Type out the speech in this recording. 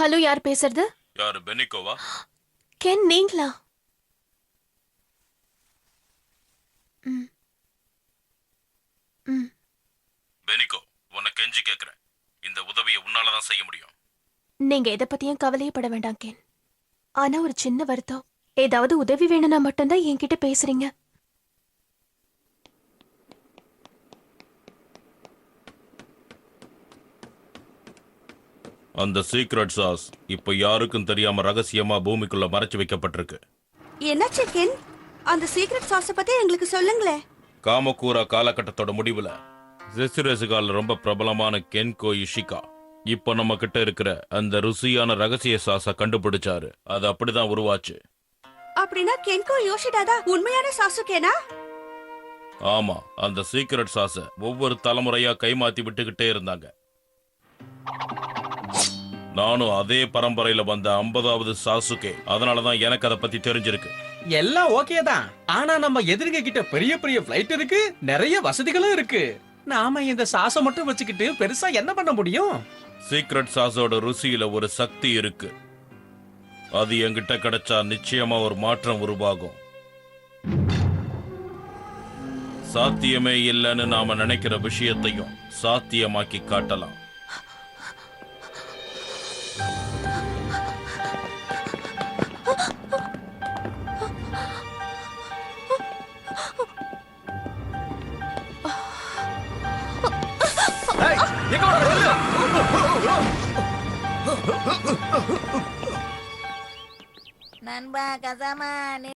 Hello, யார் பேசுறது? யாரு, பெனிகோவா? கென், நீங்களா? ம். ம். பெனிகோ, உன்னை கெஞ்சி கேக்குறேன். இந்த உதவியை உன்னாலதான் செய்ய முடியும். நீங்க எதை பத்தியும் கவலையே பட வேண்டாம் கென். ஆனா ஒரு சின்ன வருத்தம். ஏதாவது உதவி வேணும்னா மட்டும்தான் என்கிட்ட பேசுறீங்க. அந்த சீக்ரெட் சாஸ் இப்ப யாருக்கும் தெரியாம ரகசியமா பூமிக்குள்ள மறைச்சு வைக்கப்பட்டிருக்கு. என்னாச்சு கென்? அந்த சீக்ரெட் சாஸ பத்தி எங்களுக்கு சொல்லுங்களே. காமக்கூரா காலகட்டத்தோட முடிவுல ஜெசிரேசுகால ரொம்ப பிரபலமான கென்கோ இஷிகா இப்ப நம்ம கிட்ட இருக்கிற அந்த ருசியான ரகசிய சாஸ கண்டுபிடிச்சாரு. அது அப்படிதான் உருவாச்சு. அப்படின்னா கென்கோ யோஷிடா தான் உண்மையான சாசுகேனா? ஆமா, அந்த சீக்ரெட் சாஸ ஒவ்வொரு தலைமுறையா கைமாத்தி விட்டுக்கிட்டே இருந்தாங்க. நானும் அதே பரம்பரையில வந்த 50வது சாசுகே. அதனாலதான் எனக்கு அதை பத்தி தெரிஞ்சிருக்கு. எல்லாம் ஓகே தான். ஆனா நம்ம எதிரிங்க கிட்ட பெரிய பெரிய ஃளைட் இருக்கு, நிறைய வசதிகளும் இருக்கு. நாம இந்த சாஸ மட்டும் வச்சுக்கிட்டு பெருசா என்ன பண்ண முடியும்? சீக்ரெட் சாஸோட ருசியில ஒரு சக்தி இருக்கு. அது என்கிட்ட கிடைச்சா நிச்சயமா ஒரு மாற்றம் உருவாகும். சாத்தியமே இல்லைன்னு நாம நினைக்கிற விஷயத்தையும் சாத்தியமாக்கி காட்டலாம். நண்பா கசாமா